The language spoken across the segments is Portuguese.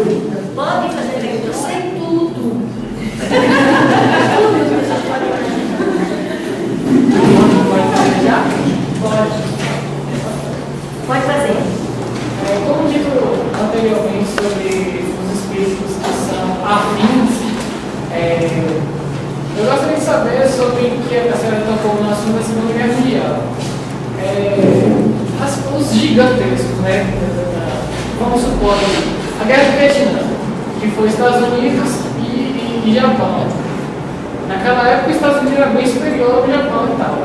Podem fazer pergunta, eu sei tudo. Pode fazer já? Pode. Pode fazer. Como dito anteriormente sobre os espíritos que são afins, eu gostaria de saber sobre o que a senhora tocou no assunto da Segunda Guerra Mundial. Os gigantescos, né? Vamos supor a Guerra do Vietnã, que foi Estados Unidos e Japão. Naquela época, os Estados Unidos era bem superior ao Japão e tal.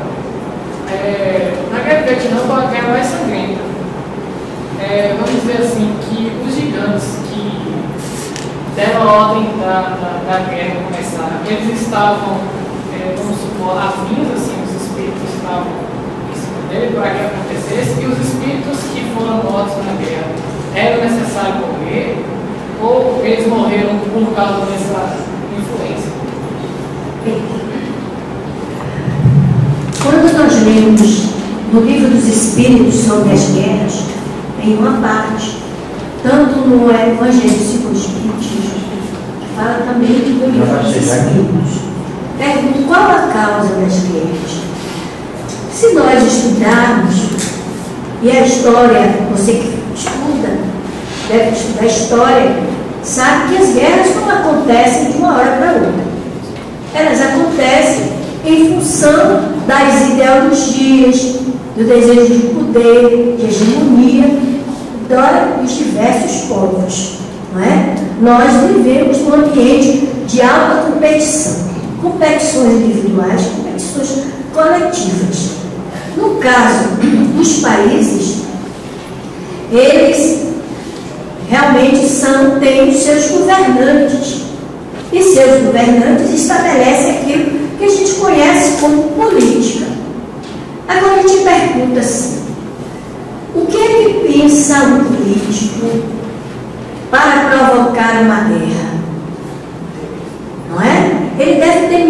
Na Guerra do Vietnã foi a guerra mais sangrenta. Vamos dizer assim, que os gigantes que deram a ordem da guerra começar, eles estavam, vamos supor, afins, assim, os espíritos estavam em cima dele para que acontecesse, e os espíritos que foram mortos na guerra, era necessário morrer, ou eles morreram por causa dessa influência? Quando nós lemos no Livro dos Espíritos sobre as guerras, em uma parte, tanto no Evangelho segundo o Espiritismo, que fala também do Livro dos Espíritos, pergunto qual a causa das guerras. Se nós estudarmos, e a história, você que estuda, deve estudar história, sabe que as guerras não acontecem de uma hora para outra. Elas acontecem em função das ideologias, do desejo de poder, de hegemonia dos diversos povos. Não é? Nós vivemos num ambiente de alta competição, competições individuais, competições coletivas. No caso dos países, eles realmente têm os seus governantes, e seus governantes estabelecem aquilo que a gente conhece como política. Agora a gente pergunta assim, o que é que pensa um político para provocar uma guerra? Não é? Ele deve ter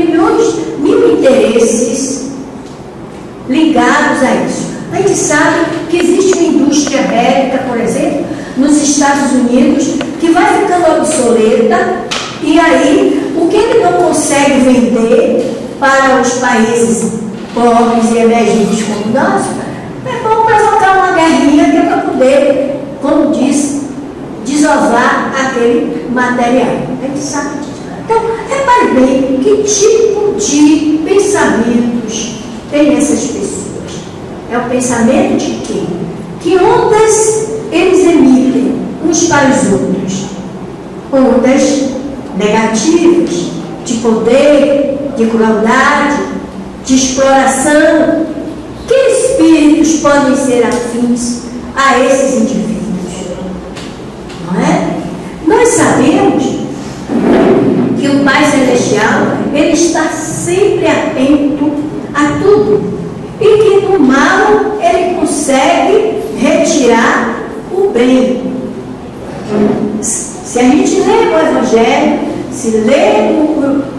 mil interesses ligados a isso. A gente sabe que existe uma indústria bélica, por exemplo, nos Estados Unidos, que vai ficando obsoleta, e aí o que ele não consegue vender para os países pobres e emergentes como nós, é bom provocar uma guerrinha que é para poder, como diz, desovar aquele material. A gente sabe disso. Então, repare bem que tipo de pensamentos tem essas pessoas. É o pensamento de quê? Que ondas eles emitem uns para os outros? Ondas negativas, de poder, de crueldade, de exploração. Que espíritos podem ser afins a esses indivíduos? Não é? Nós sabemos que o Pai Celestial, ele está sempre atento a tudo, e que do mal ele consegue retirar o bem. Se a gente lê o Evangelho, se lê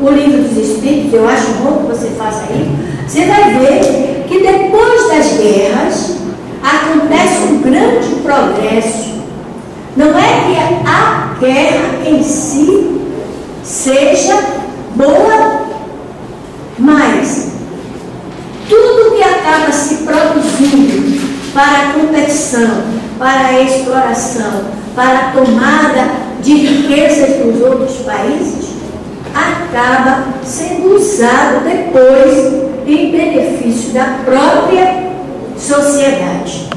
o Livro dos Espíritos, eu acho bom que você faça isso, você vai ver que depois das guerras acontece um grande progresso. Não é que a guerra em si seja boa, mas tudo que acaba se produzindo para a competição, para a exploração, para a tomada de riquezas dos outros países, acaba sendo usado depois em benefício da própria sociedade.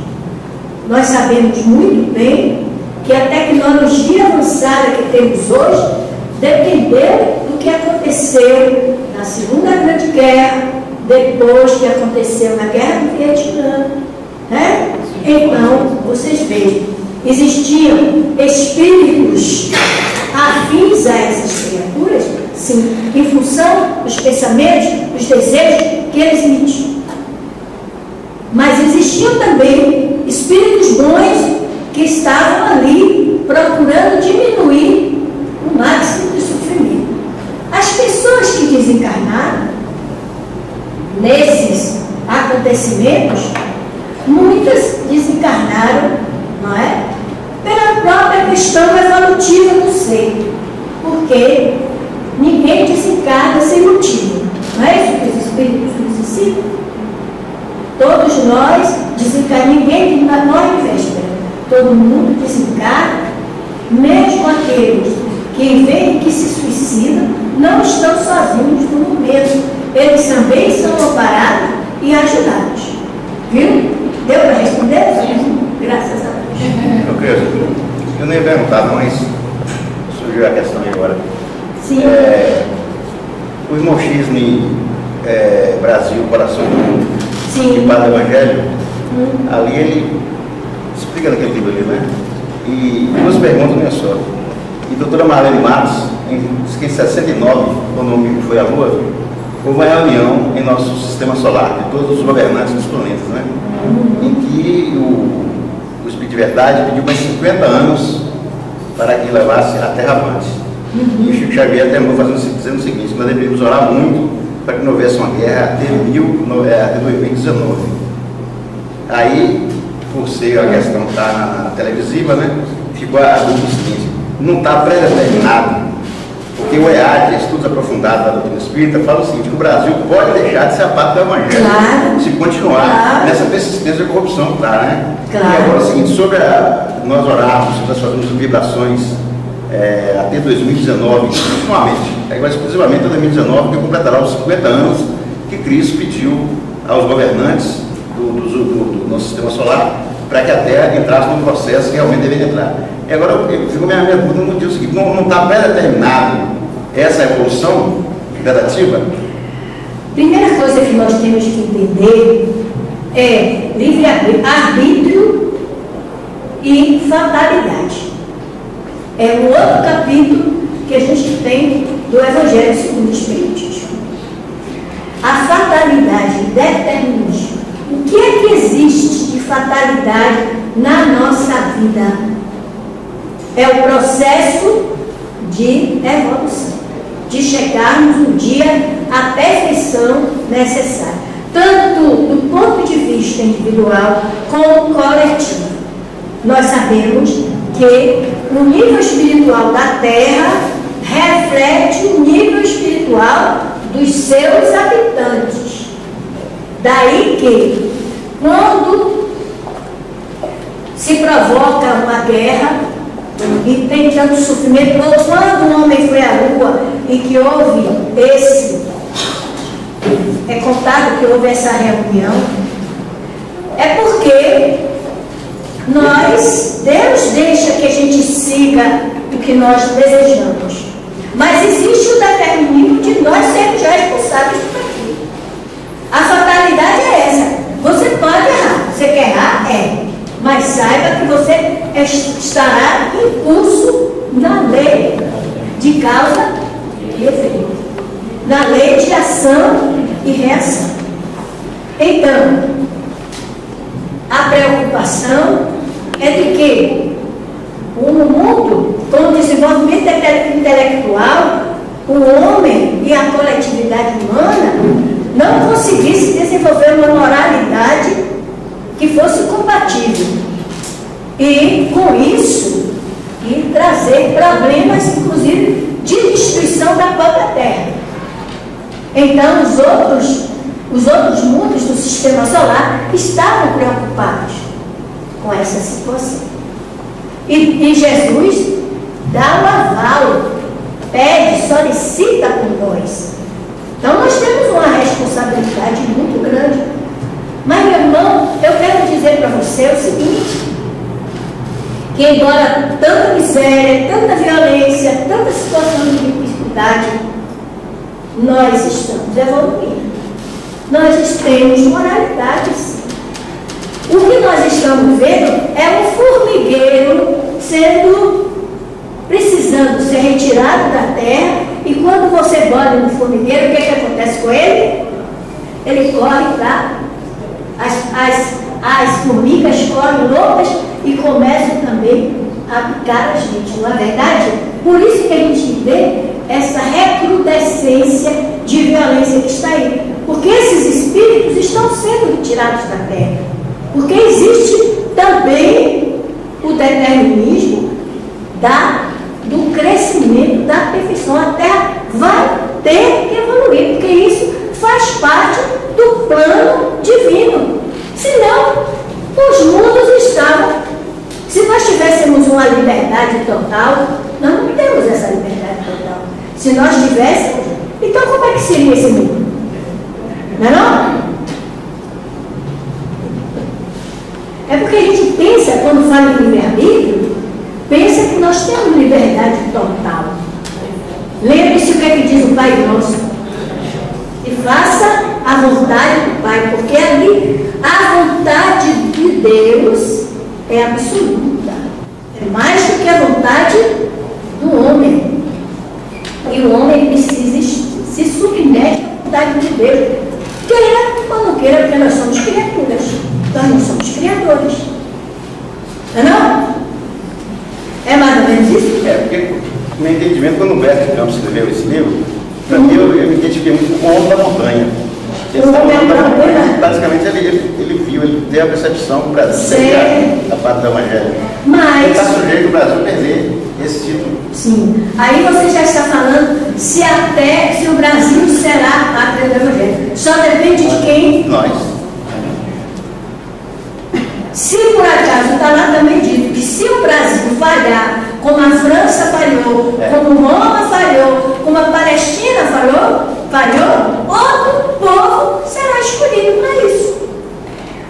Nós sabemos muito bem que a tecnologia avançada que temos hoje dependeu do que aconteceu na Segunda Grande Guerra, depois que aconteceu na Guerra do Vietnã, né? Então, vocês veem, existiam espíritos afins a essas criaturas, sim, em função dos pensamentos, dos desejos que eles emitiam. Mas existiam também espíritos bons que estavam ali procurando diminuir o máximo de sofrimento. As pessoas que desencarnaram nesses acontecimentos, muitas desencarnaram, não é? Pela própria questão evolutiva do Porque ninguém desencarna sem motivo. Não é isso que os Espíritos nos ensinam? Todos nós desencarnamos, ninguém morre em véspera. Todo mundo desencarna, mesmo aqueles que veem que se suicidam, não estão sozinhos no momento. Eles também são amparados e ajudados. Viu? Deu para responder? Sim. Graças a Deus. Eu nem ia perguntar, mas surgiu a questão aí agora. Sim. O irmão Xisne, Brasil, Coração do Mundo, Sim. de Padre Evangelho, ali ele explica naquele livro ali, né? E duas perguntas, minha só. E a doutora Marlene Matos, em 69, quando o homem foi à Lua, houve uma reunião em nosso sistema solar, de todos os governantes dos planetas, né? Em que o Espírito de Verdade pediu mais 50 anos para que levasse a Terra avante. E o Chico Xavier terminou dizendo o seguinte: nós deveríamos orar muito para que não houvesse uma guerra até 2019. Aí, por ser a questão que está na televisiva, né, ficou a dúvida seguinte: não está pré-determinado, porque o EAD, Estudos Aprofundados da Doutrina Espírita, fala o seguinte: que o Brasil pode deixar de ser a parte do Evangelho, claro, se continuar claro, nessa persistência da corrupção, tá, né? Claro. E agora é o seguinte: sobre nós orarmos, nós fazemos vibrações até 2019, exclusivamente até 2019, que completará os 50 anos que Cristo pediu aos governantes do nosso sistema solar para que a Terra entrasse num processo que realmente deveria entrar. E agora, ficou minha pergunta no dia seguinte: não está pré-determinado essa evolução gradativa? Primeira coisa que nós temos que entender é livre-arbítrio e fatalidade. É um outro capítulo que a gente tem do Evangelho segundo o Espiritismo. A fatalidade e determinismo. O que é que existe de fatalidade na nossa vida? É o processo de evolução, de chegarmos um dia à perfeição necessária, tanto do ponto de vista individual como coletivo. Nós sabemos que o nível espiritual da Terra reflete o nível espiritual dos seus habitantes. Daí que, quando se provoca uma guerra e tem tanto sofrimento, ou quando um homem foi à Lua e que houve é contado que houve essa reunião, é porque Deus deixa que a gente siga o que nós desejamos. Mas existe o determinismo de nós sermos responsáveis por aquilo. A fatalidade é essa. Você pode errar. Você quer errar? Mas saiba que você estará em curso na lei de causa e efeito, na lei de ação e reação. Então, a preocupação é de que o mundo, com o desenvolvimento intelectual, o homem e a coletividade humana não conseguissem desenvolver uma moralidade que fosse compatível. E, com isso, trazer problemas, inclusive, de destruição da própria Terra. Então, os outros mundos do sistema solar estavam preocupados com essa situação. E Jesus dá o aval, pede, solicita por nós. Então nós temos uma responsabilidade muito grande. Mas, meu irmão, eu quero dizer para você o seguinte: que embora tanta miséria, tanta violência, tanta situação de dificuldade, nós estamos evoluindo. Nós temos moralidade, sim. O que nós estamos vendo é um formigueiro precisando ser retirado da terra, e quando você bota no formigueiro, o que acontece com ele? Ele corre para as formigas correm loucas e começam também a picar a gente, não é verdade? Por isso que a gente vê essa recrudescência de violência que está aí, porque esses espíritos estão sendo retirados da terra, porque existe também o determinismo do crescimento da perfeição. perfeição. A Terra vai ter que evoluir, porque isso faz parte do plano divino. Senão, os mundos estavam... Se nós tivéssemos uma liberdade total, nós não temos essa liberdade total. Se nós tivéssemos, então como é que seria esse mundo? Não é não? É porque a gente pensa, quando fala em livre-arbítrio, pensa que nós temos liberdade total. Lembre-se o que é que diz o Pai Nosso. E faça a vontade do Pai, porque ali a vontade de Deus é absoluta. É mais do que a vontade do homem. E o homem precisa se submeter à vontade de Deus. Queira ou não queira, porque nós somos criaturas. Nós não somos criadores. Não é não? É mais ou menos isso? É, porque no meu entendimento, quando o Humberto Campos escreveu esse livro, para mim eu me identifiquei muito com o homem da montanha. Basicamente ele viu, ele teve a percepção que o Brasil seria a pátria do Evangelho. Mas está sujeito o Brasil perder esse título. Sim. Aí você já está falando se o Brasil será a pátria do Evangelho. Só depende de quem? Nós. Se por acaso está lá também dito que se o Brasil falhar, como a França falhou, como Roma falhou, como a Palestina falhou, outro povo será escolhido para isso.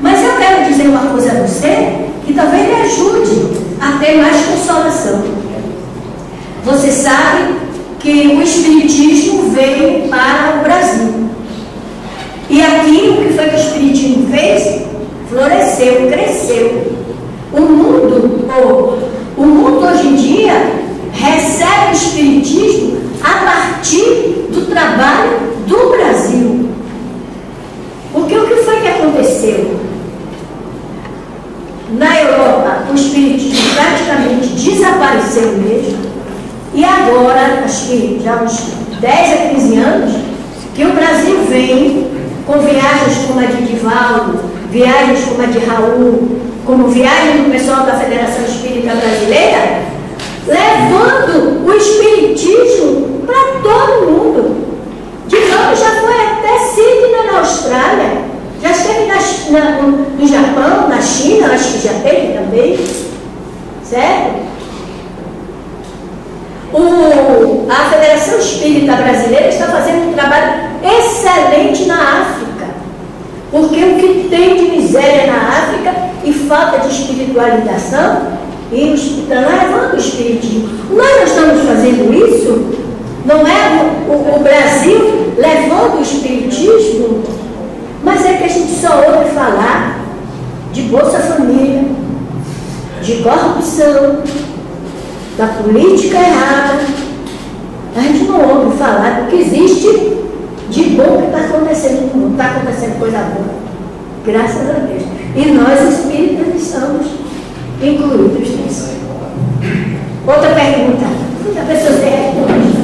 Mas eu quero dizer uma coisa a você que talvez lhe ajude a ter mais consolação. Você sabe que o Espiritismo veio para o Brasil. E aqui o que foi que o Espiritismo fez? Floresceu, cresceu. O mundo hoje em dia recebe o Espiritismo a partir do trabalho do Brasil. Porque o que foi que aconteceu? Na Europa, o Espiritismo praticamente desapareceu mesmo. E agora, acho que já uns 10 a 15 anos, que o Brasil vem com viagens como a de Divaldo, viagens como a de Raul, como viagem do pessoal da Federação Espírita Brasileira, levando o Espiritismo para todo mundo. Divaldo já foi até Sydney, na Austrália, já esteve no Japão, na China, acho que já teve também, certo? A Federação Espírita Brasileira está fazendo um trabalho excelente na África, porque o que tem de miséria na África e falta de espiritualização, e está levando o espiritismo. Nós não estamos fazendo isso? Não é o Brasil levando o espiritismo? Mas é que a gente só ouve falar de Bolsa Família, de corrupção, da política errada. A gente não ouve falar do que existe de bom que está acontecendo no mundo. Está acontecendo coisa boa, graças a Deus. E nós espíritas estamos incluídos nisso. Outra pergunta. A pessoa tem resposta.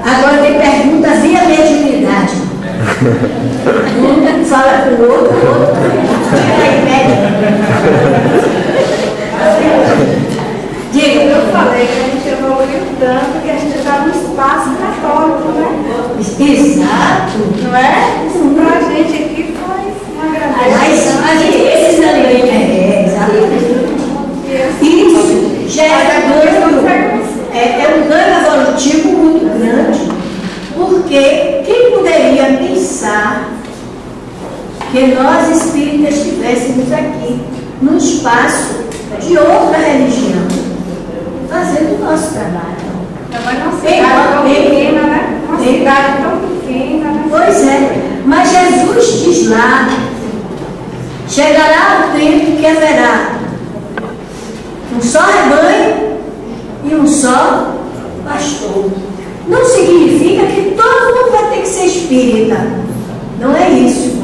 Agora tem pergunta via mediunidade. Um fala com o outro aí pede. Diga. Eu falei que a gente evoluiu tanto que a gente está no espaço católico, né? Exato. Não é? Isso pra gente aqui foi uma grandeza. A gente precisa ler. Exatamente. Isso já é um ganho evolutivo muito grande, porque quem poderia pensar que nós espíritas estivéssemos aqui num espaço de outra religião, fazendo o nosso trabalho. Mas uma cidade tão pequena, né? Uma cidade tão pequena, né? Pois é, mas Jesus diz lá, chegará o tempo que haverá um só rebanho e um só pastor. Não significa que todo mundo vai ter que ser espírita. Não é isso.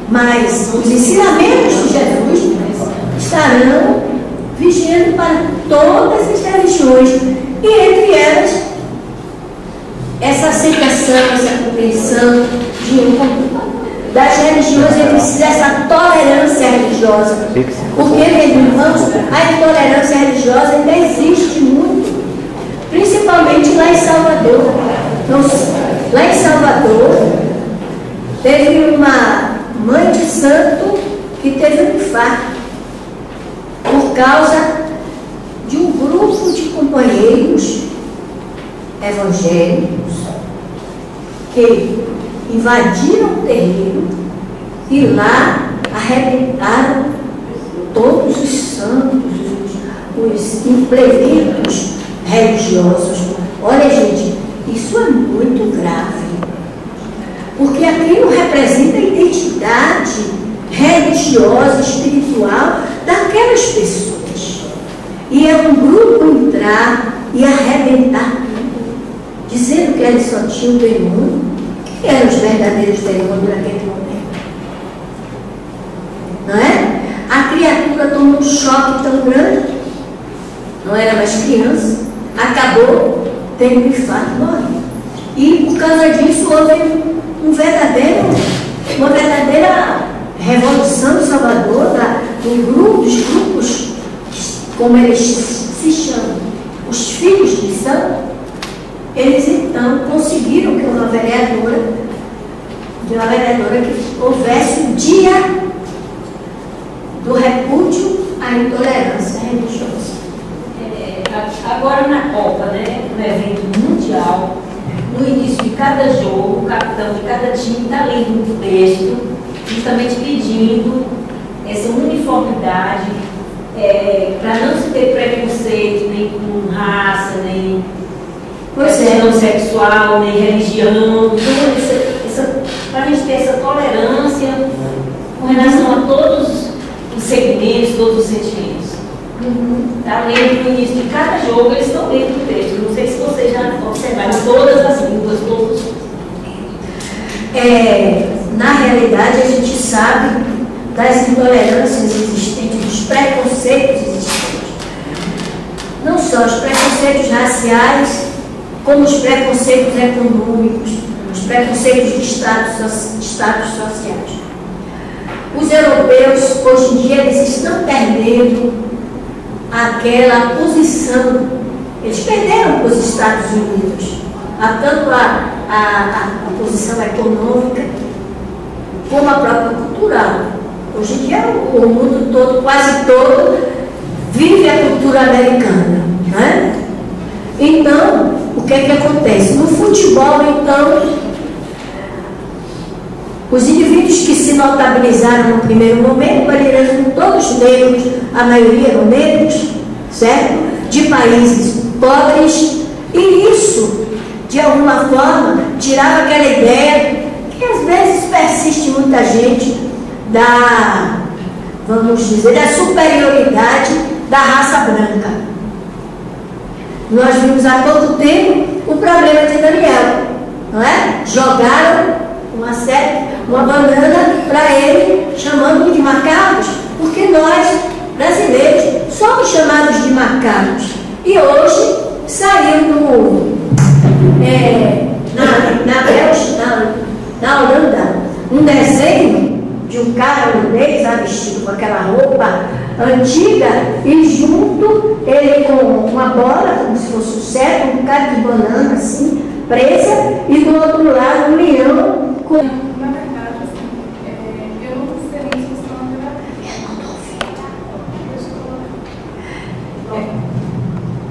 Mas os ensinamentos de Jesus estarão vigiando para todas as religiões. E entre elas, essa aceitação, essa compreensão das religiões entre si, essa tolerância religiosa. religiosa. Porque, meus irmãos, a intolerância religiosa ainda existe muito, principalmente lá em Salvador. Lá em Salvador, teve uma mãe de santo que teve um infarto por causa de um grupo de companheiros evangélicos que invadiram o terreiro e lá arrebentaram todos os santos, os implementos religiosos. Olha, gente, isso é muito grave, porque aquilo representa a identidade religiosa, espiritual daquelas pessoas. E é um grupo entrar e arrebentar tudo, dizendo que eles só tinham demônio. Quem eram os verdadeiros demônios naquele momento? Não é? A criatura tomou um choque tão grande, não era mais criança, acabou tendo um infarto, morreu. E por causa disso houve uma verdadeira revolução em Salvador, dos grupos, como eles se chamam, os filhos de santo. Eles então conseguiram que uma vereadora que houvesse o dia do repúdio à intolerância religiosa. Agora na Copa, né, no evento mundial, no início de cada jogo, o capitão de cada time está lendo um texto, justamente pedindo essa uniformidade, para não se ter preconceito nem com raça, nem questão sexual, nem religião. Então, para a gente ter essa tolerância com relação a todos os segmentos, todos os sentimentos. Está lendo no início de cada jogo, eles estão lendo o texto. Não sei se vocês já observaram todas as línguas, todos. Na realidade, a gente sabe das intolerâncias existentes, dos preconceitos existentes. Não só os preconceitos raciais, como os preconceitos econômicos, os preconceitos de status sociais. Os europeus, hoje em dia, eles estão perdendo aquela posição, eles perderam os Estados Unidos, tanto a posição econômica como a própria cultural. Hoje em dia o mundo todo, quase todo, vive a cultura americana, né? Então, o que é que acontece? No futebol, então, os indivíduos que se notabilizaram no primeiro momento eram todos negros, a maioria eram negros, certo? De países pobres, e isso, de alguma forma, tirava aquela ideia que às vezes persiste muita gente vamos dizer, da superioridade da raça branca. Nós vimos há pouco tempo o problema de Daniel, não é? Jogaram uma banana para ele, chamando-o de macacos, porque nós, brasileiros, somos chamados de macacos. E hoje saiu na Holanda um desenho de um cara holandês vestido com aquela roupa antiga e junto ele com uma bola, como se fosse um cetro, um bocado de banana assim, presa, e do outro lado um leão com... Na verdade, assim, eu não sei nem se estão na terapia.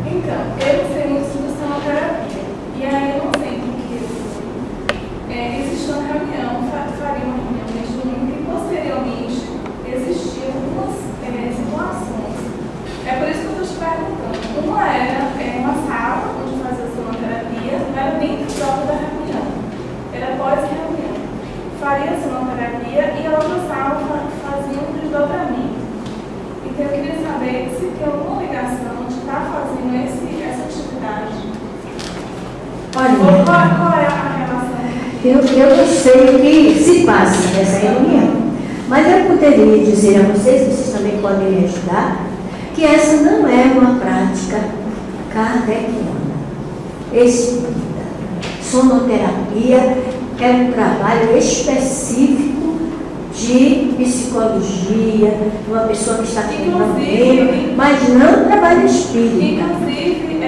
Então, eu não sei muito se estão na terapia. E aí eu não sei porque existe uma reunião, faria uma reunião neste domingo e posteriormente existiam algumas situações. É por isso que eu estou te perguntando. Uma era uma sala onde fazia a sonoterapia, não era nem própria da reunião, era pós-reunião. Faria a sonoterapia e a outra sala fazia um desdobramento. Então eu queria saber se tem alguma ligação de estar fazendo essa atividade. Olha, qual é a relação? Eu não sei o que se passa nessa reunião, mas eu poderia dizer a vocês também podem me ajudar, que essa não é uma prática kardeciana, espírita. Sonoterapia é um trabalho específico de psicologia, uma pessoa que está Inclusive, mas não trabalha espírita. Inclusive,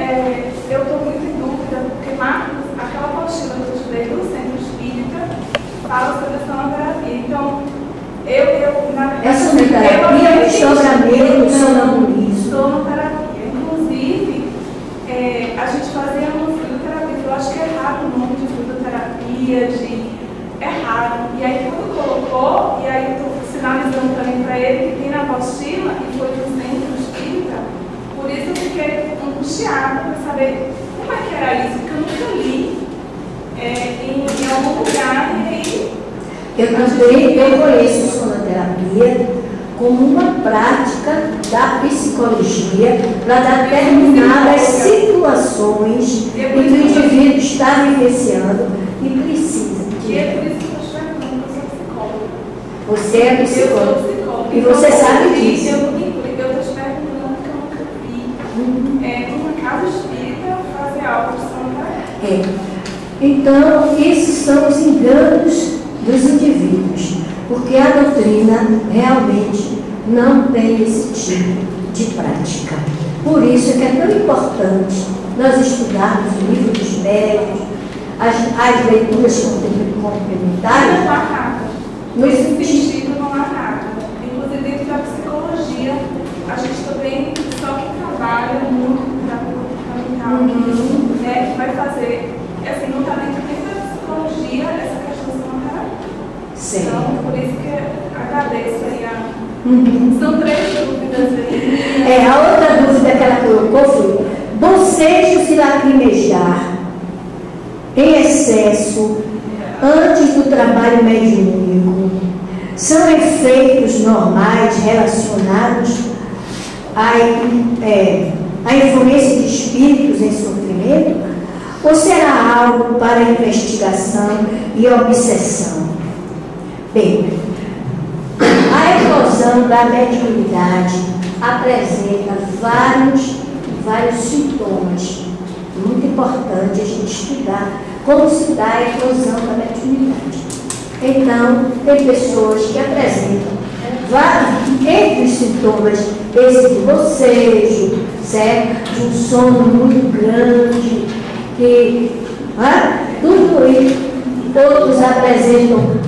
eu estou muito em dúvida, porque Marcos, aquela apostila que eu estudei do Centro Espírita, fala sobre a sonoterapia. Então, na verdade, é sonoterapia, desdobramento, sonambulismo. Sonoterapia. Inclusive, a gente fazia uma fluidoterapia, eu acho que é raro o nome de fluidoterapia, é raro. E aí, quando colocou, e aí eu estou sinalizando também para ele que tem na apostila, e foi do Centro Espírita, por isso eu fiquei angustiada para saber como é que era isso, porque eu nunca li em algum lugar. E aí, eu conheço sonoterapia como uma prática da psicologia para determinadas situações em que o indivíduo está vivenciando e precisa. E é por isso que eu estou perguntando, eu sou psicóloga. Você é psicóloga. Eu sou psicóloga. E você sabe disso. Eu estou te perguntando que eu nunca vi numa casa espírita fazer algo de sonoterapia. Então, esses são os enganos dos indivíduos, porque a doutrina realmente não tem esse tipo de prática. Por isso é que é tão importante nós estudarmos o livro dos médiuns, as leituras complementares. Não há nada. Nesse sentido, não há nada. Inclusive, dentro da psicologia, a gente também, só quem trabalha muito da mental, que vai fazer, assim, não está dentro nem da psicologia essa questão da sonoterapia. Então, por isso que agradeço aí São 3 dúvidas aí. A outra dúvida que ela colocou foi: bocejo se lacrimejar em excesso antes do trabalho mediúnico são efeitos normais relacionados à influência de espíritos em sofrimento, ou será algo para investigação e obsessão? Bem, a eclosão da mediunidade apresenta vários sintomas. Muito importante a gente estudar como se dá a eclosão da mediunidade. Então, tem pessoas que apresentam entre os sintomas esse de bocejo, certo? De um sono muito grande, tudo isso. Outros apresentam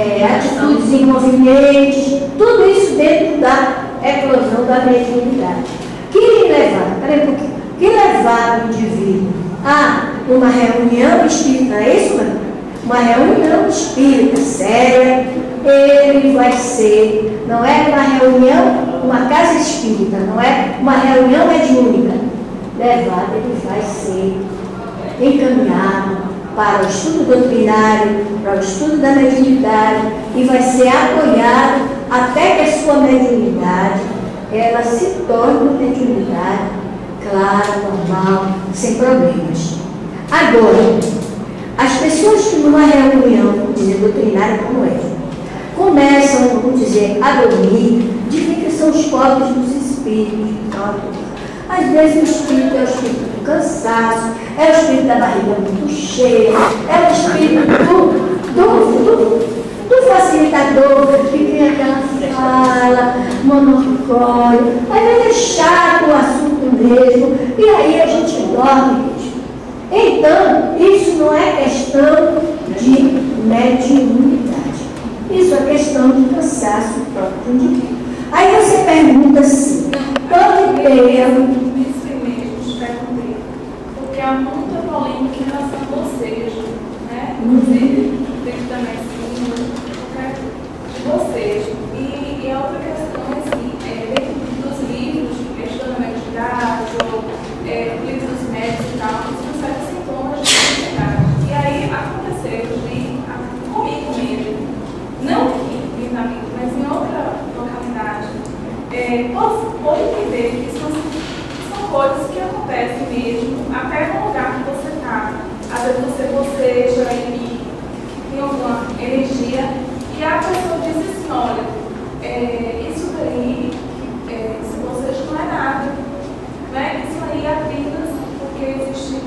atitudes inconvenientes, tudo isso dentro da eclosão da mediunidade. Que levar o indivíduo a uma reunião espírita, é isso, mano? Uma reunião espírita séria, ele vai ser, não é uma reunião, uma casa espírita, não é uma reunião mediúnica. Levado, ele vai ser encaminhado para o estudo doutrinário, para o estudo da mediunidade, e vai ser apoiado até que a sua mediunidade ela se torne uma mediunidade clara, normal, sem problemas. Agora, as pessoas que numa reunião, vamos dizer, doutrinária como essa, começam, vamos dizer, a dormir, dizem que são os pobres dos espíritos. Às vezes o espírito é o espírito do cansaço, é o espírito da barriga muito cheia, é o espírito do facilitador que tem aquela fala monocórdia. Às vezes é chato o assunto mesmo, e aí a gente dorme. Então, isso não é questão de mediunidade. Isso é questão de cansaço próprio indivíduo. Aí você pergunta assim, pode ter... Isso mesmo, te perguntei. Porque há muita polêmica em relação ao bocejo, né? Inclusive, dentro da medicina, de bocejo. E a outra questão é assim, dentro dos livros, estudando a mediunidade, ou livros dos médicos e tal, são certos sintomas de mediunidade. E aí aconteceu comigo mesmo, não aqui, mas em outra localidade, pode entender que são coisas que acontecem mesmo, até no lugar que você está. Às vezes você boceja e tem alguma energia, e a pessoa diz assim, olha, isso daí, esse bocejo não é nada, né? Isso aí é apenas porque existe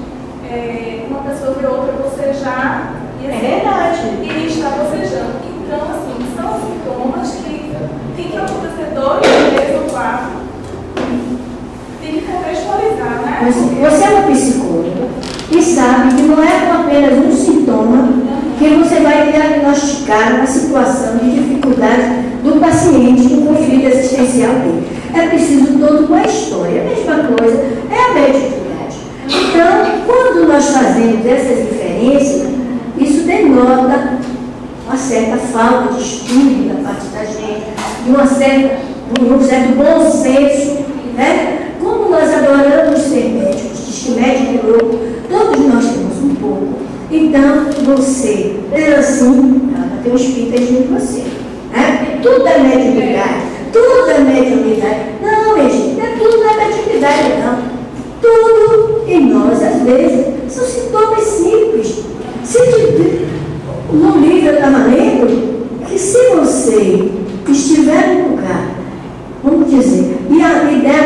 uma pessoa vê outra bocejar e, assim, É verdade. E está bocejando. Então, assim, são Você é uma psicóloga e sabe que não é apenas um sintoma que você vai diagnosticar uma situação de dificuldade do paciente no conflito existencial dele. É preciso toda uma história. A mesma coisa é a mediunidade. Então, quando nós fazemos essas diferenças, isso denota uma certa falta de estudo da parte da gente, de um certo bom senso, né? Como nós adoramos ser médicos, diz que médico é louco, todos nós temos um pouco. Então, você, assim, tem um espírito em você. Né? Tudo é mediunidade, tudo é mediunidade. Não, minha gente, não é tudo não é mediunidade, não. Tudo em nós, às vezes, são sintomas simples. No livro eu estava lendo que se você estiver num lugar, vamos dizer, e der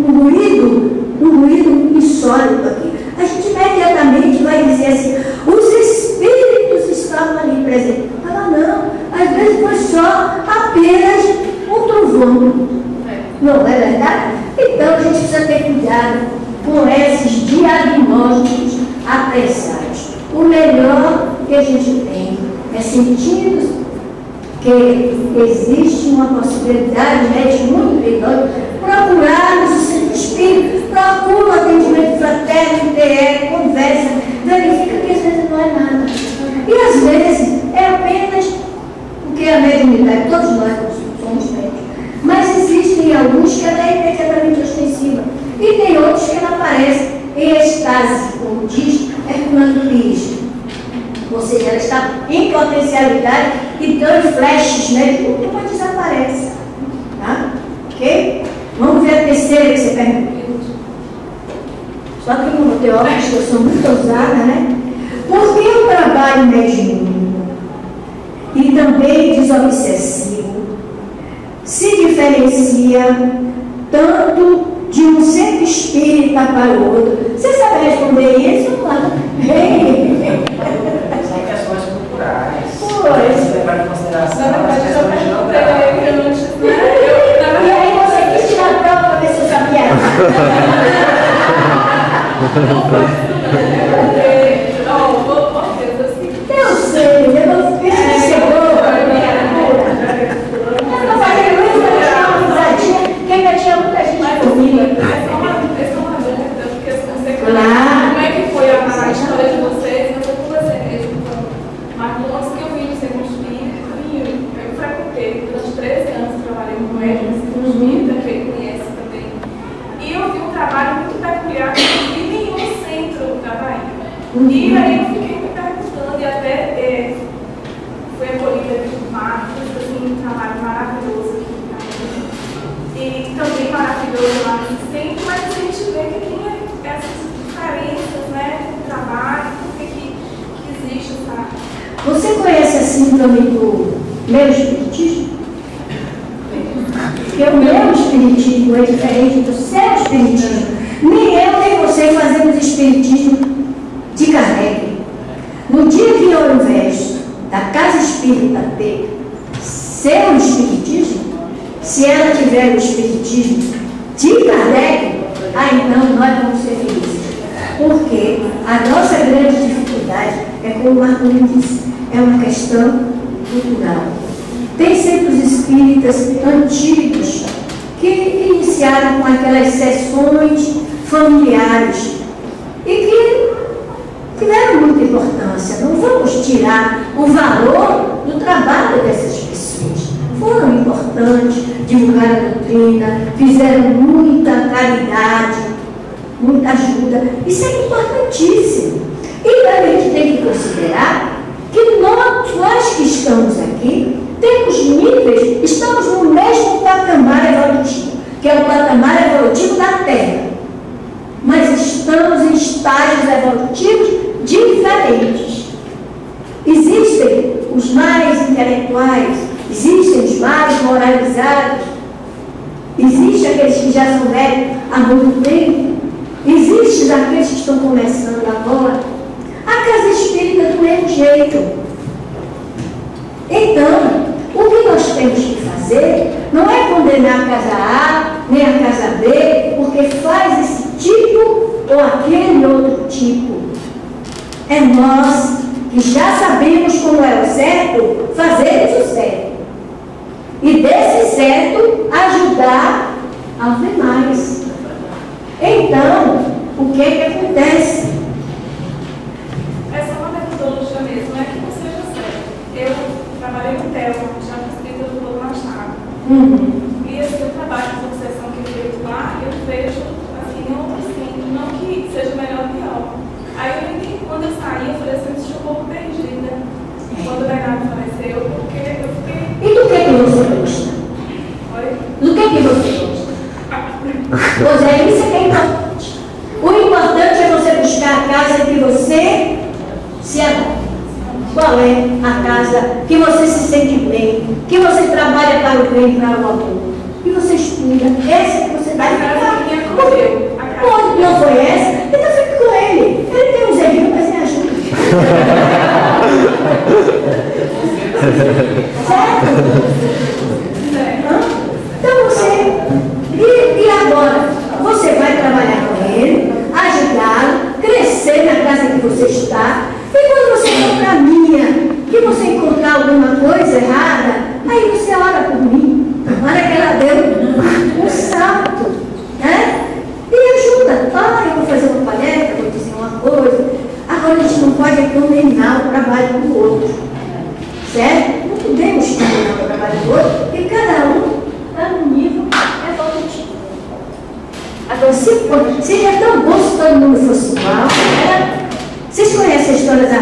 um ruído insólito aqui, a gente imediatamente vai dizer assim, os espíritos estavam ali presentes. Fala, não, às vezes foi só apenas um trovão. Não é verdade? Então a gente precisa ter cuidado com esses diagnósticos apressados. O melhor que a gente tem é sentir que existe uma possibilidade médica muito perigosa, procurarmos o centro espírita, procura o atendimento fraterno, TR, conversa, verifica que às vezes não é nada. E às vezes é apenas o que é a mediunidade, todos nós somos médicos, mas existem alguns que ela é imediatamente ostensiva, e tem outros que ela aparece em estase, como diz Herculano Pires. Ou seja, ela está em potencialidade e dando flashes, né? E depois desaparece. Tá? Ok? Vamos ver a terceira que você perguntou. Só que como teólogos, eu sou muito ousada, né? Porque o trabalho mediúnico e também desobsessivo se diferencia tanto de um centro espírita para o outro. Você sabe responder isso? Questões culturais. Pois. Levar em consideração Na verdade, as eu já questões perguntei geográficas. antes, né? E aí você quis tirar a prova para ver se eu sabia. Eu sei, eu não fiz de cebola. Eu não falei muito, eu tinha uma risadinha, que ainda tinha muita gente comigo. Claro. Como é que foi a história de vocês? Não sei com você mesmo, mas antes que eu vim do centro espírita, eu frequentei durante 13 anos, trabalhei com médico no centro espírita, que ele conhece também. E eu vi um trabalho muito peculiar que eu vi nenhum centro da Bahia. E aí eu fiquei me perguntando, e até foi acolhida de Marcos, assim, um trabalho maravilhoso aqui. E também maravilhoso lá no centro, mas a gente vê que tem essas diferenças, né, do trabalho, por que existe essa... Você conhece a síndrome do meu espiritismo? Porque o meu espiritismo é diferente do seu espiritismo. Nem eu nem você fazemos espiritismo de Kardec. No dia que eu, ao invés da Casa Espírita ter seu espiritismo, se ela tiver o espiritismo de Kardec, então nós vamos ser felizes. Porque a nossa grande dificuldade é, como o Marconi disse, é uma questão cultural. Tem centros espíritas antigos que iniciaram com aquelas sessões familiares e que tiveram muita importância. Não vamos tirar o valor do trabalho dessas pessoas. Foram importantes, divulgaram a doutrina, fizeram muita caridade, muita ajuda. Isso é importantíssimo. E a gente tem que considerar que nós que estamos aqui temos níveis, estamos no mesmo patamar evolutivo, que é o patamar evolutivo da Terra. Mas estamos em estágios evolutivos diferentes. Existem os mais intelectuais, existem os mais moralizados, existem aqueles que já são velhos há muito tempo, existem aqueles que estão começando agora. A casa espírita do mesmo jeito. Então, o que nós temos que fazer não é condenar a casa A nem a casa B, porque faz esse tipo ou aquele outro tipo. É nós que já sabemos como é o certo, fazermos o certo. E desse certo, ajudar aos demais. Então, o que é que acontece? Essa é uma metodologia mesmo, não é que não seja certo. Eu trabalhei no TEL, já participei do Dr. Machado. E esse trabalho de obsessão que é feito lá, eu vejo assim, outros sim, não que seja melhor ou pior. Aí eu entendi, quando eu saí, eu falei assim, eu estou um pouco perdida. Quando o Bernardo faleceu, porque eu fiquei. E do que você gosta? Oi? Do que você gosta? Pois é, isso que é importante. O importante é você buscar a casa em que você se adapta. Qual é a casa que você se sente bem, que você trabalha para o bem, para o amor, que você estuda, essa que você vai ficar. Onde não foi essa? Então fique com ele. Ele tem um zerinho, mas me ajuda. Certo? Então você. E agora? Você vai trabalhar com ele, ajudá-lo, crescer na casa que você está. E quando você for caminha, que você encontrar alguma coisa errada, aí você ora por mim. Olha que ela deu um salto, né? E ajuda. Ah, eu vou fazer uma palestra, vou dizer uma coisa. Agora a gente não pode condenar o trabalho do outro. Certo? Não podemos condenar o trabalho do outro, porque cada um está num nível evolutivo. Agora, seria tão bom se todo mundo fosse igual, né? Vocês conhecem a história da...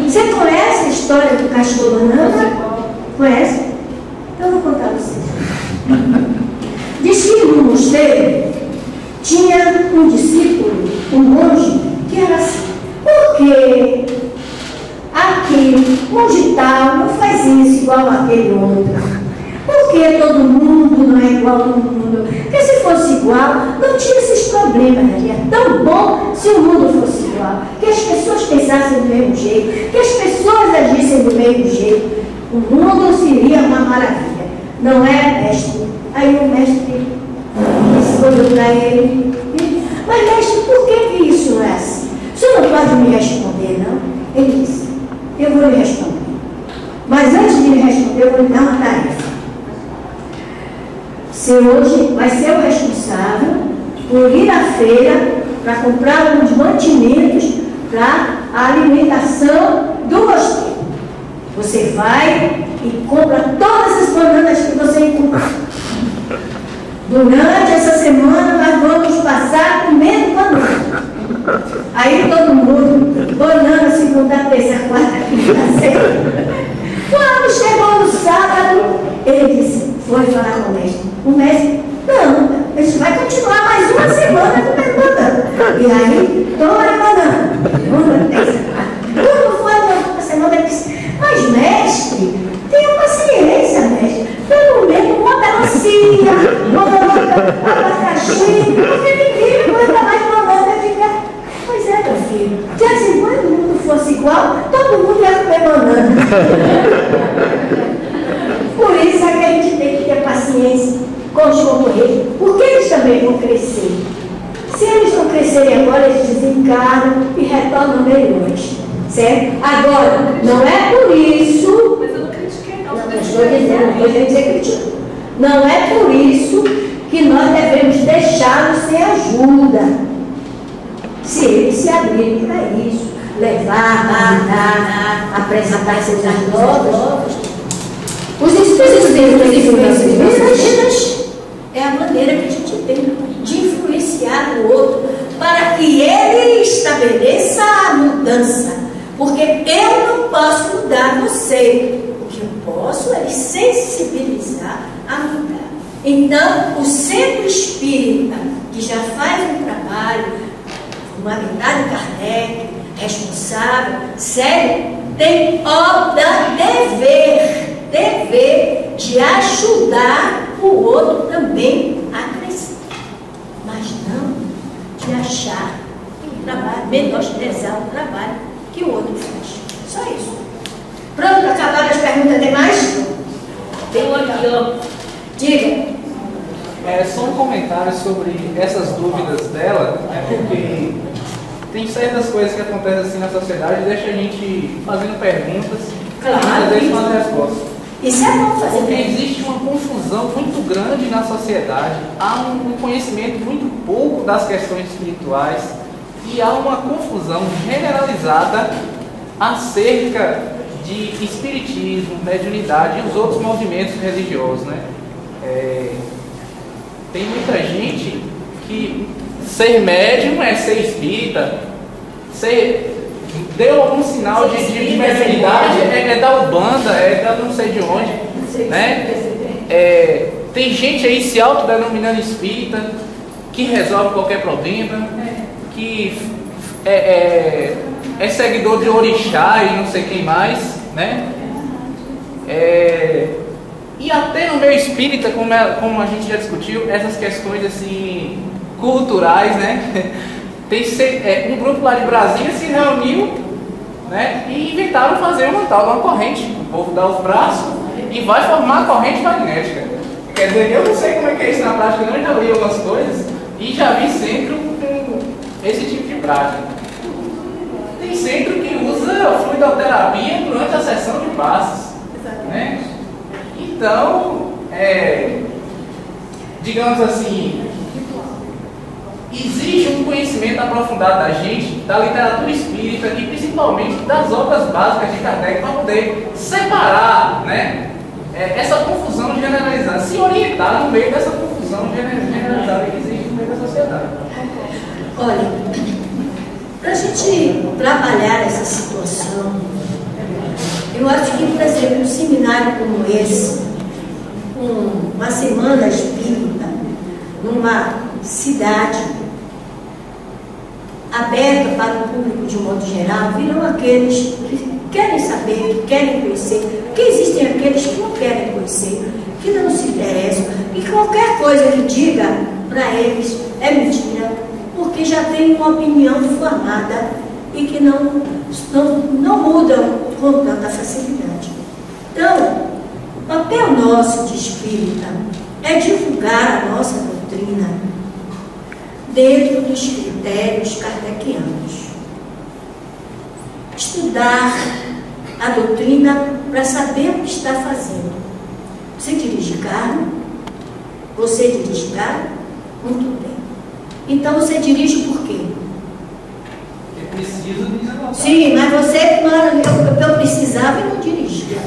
Você conhece a história do castor banana? Conhece? Então eu vou contar a vocês. Diz que no mosteiro tinha um discípulo, um monge, que era assim. Por quê? Aquele monge tal não faz isso igual aquele outro. Porque todo mundo não é igual a todo mundo. Porque se fosse igual, não tinha esses problemas. Seria tão bom se o mundo fosse igual. Que as pessoas pensassem do mesmo jeito. Que as pessoas agissem do mesmo jeito. O mundo seria uma maravilha. Não é, mestre? Aí o mestre olhou para ele e disse, mas mestre, por que isso não é assim? O senhor não pode me responder, não? Ele disse, eu vou lhe responder. Mas antes de lhe responder, eu vou lhe dar uma tarefa. Você hoje vai ser o responsável por ir à feira para comprar uns mantimentos para a alimentação do mosteiro. Você vai e compra todas as bananas que você encontrar. Durante essa semana nós vamos passar comendo banana. Aí todo mundo, banana, segunda, terça, quarta, quinta, sexta. Quando chegou no sábado, ele disse, foi falar com o mestre. O mestre, não, a gente vai continuar mais uma semana comendo banana. E aí, toma a banana. Segunda, terça, quarta. Quando foi na semana, ele disse, mas mestre, tenha paciência, mestre. Pelo menos uma melancia, uma abacaxi, porque ninguém aguenta mais banana. Pois é, meu filho. Já se quando o mundo fosse igual, todo mundo ia comer banana. Por isso é que a gente tem que ter paciência com os concorrentes, porque eles também vão crescer. Se eles não crescerem agora, eles desencarnam e retornam meio-noite. Certo? Agora, não é por isso. Mas eu não critiquei, não. Não estou dizendo, não estou dizendo que critica. Não é por isso que nós devemos deixá-los sem ajuda. Se eles se abrirem para isso, levar, mandar, apresentar seus novos. Os espíritos de influências é a maneira que a gente tem de influenciar o outro para que ele estabeleça a mudança. Porque eu não posso mudar você. O que eu posso é sensibilizar a mudar. Então, o centro espírita, que já faz um trabalho humanidade Kardec, responsável, sério, tem dever de ajudar o outro também a crescer. Mas não de achar que o trabalho, menosprezar o trabalho que o outro faz. Só isso. Pronto, acabaram as perguntas, tem mais? Tem um aqui, ó. Diga. Só um comentário sobre essas dúvidas dela, porque tem certas coisas que acontecem assim na sociedade e deixa a gente fazendo perguntas e às vezes fazendo respostas. Isso é bom fazer. Porque existe uma confusão muito grande na sociedade, há um conhecimento muito pouco das questões espirituais e há uma confusão generalizada acerca de espiritismo, mediunidade e os outros movimentos religiosos, né? Tem muita gente que ser médium é ser espírita, deu algum sinal de mediunidade, é da Umbanda, é da não sei de onde, né? Tem gente aí se autodenominando espírita, que resolve qualquer problema, que é seguidor de orixá e não sei quem mais, né? E até no meio espírita, como a gente já discutiu, essas questões assim culturais, né? Tem um grupo lá de Brasília se reuniu, né? E inventaram fazer uma tal de uma corrente. O povo dá os braços e vai formar a corrente magnética. Quer dizer, eu não sei como é que é isso na prática, não, já li algumas coisas e já vi centro com esse tipo de prática. Tem centro que usa fluidoterapia durante a sessão de passes, né? Então, digamos assim, exige um conhecimento aprofundado da gente, da literatura espírita e principalmente das obras básicas de Kardec para poder separar, né, essa confusão generalizada, se orientar no meio dessa confusão generalizada que existe no meio da sociedade. Olha, para a gente trabalhar essa situação, eu acho que, por exemplo, um seminário como esse, uma semana espírita, numa cidade aberta para o público de um modo geral, viram aqueles que querem saber, que querem conhecer, porque existem aqueles que não querem conhecer, que não se interessam, e qualquer coisa que diga para eles é mentira, porque já tem uma opinião formada e que não mudam com tanta facilidade. Então, o papel nosso de espírita é divulgar a nossa doutrina dentro dos critérios kardecianos. Estudar a doutrina para saber o que está fazendo. Você dirige carro? Você dirige carro? Muito bem. Então você dirige por quê? Eu preciso desenvolver. Sim, mas você, eu precisava e não dirigia.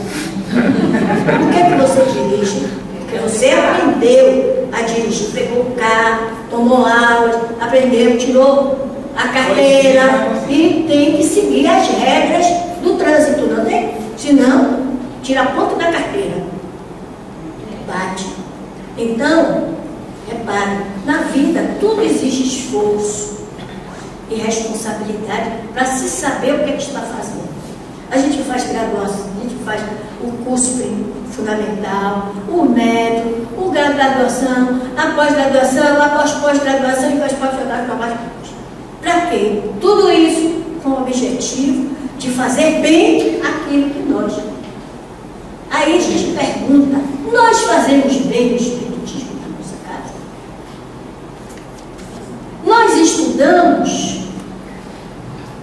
Por que você dirige? Porque você aprendeu a dirigir, pegou o carro, tomou aula, aprendeu, tirou a carteira e tem que seguir as regras do trânsito, não tem? Senão, tira a ponta da carteira. Bate. Então, repare, na vida tudo exige esforço e responsabilidade para se saber o que é que está fazendo. A gente faz graduação, a gente faz o curso fundamental, o médio, o graduação, a pós-graduação, a pós-graduação e faz pós-graduação. Para quê? Tudo isso com o objetivo de fazer bem aquilo que nós. Aí a gente pergunta, nós fazemos bem o espiritismo na nossa casa? Nós estudamos?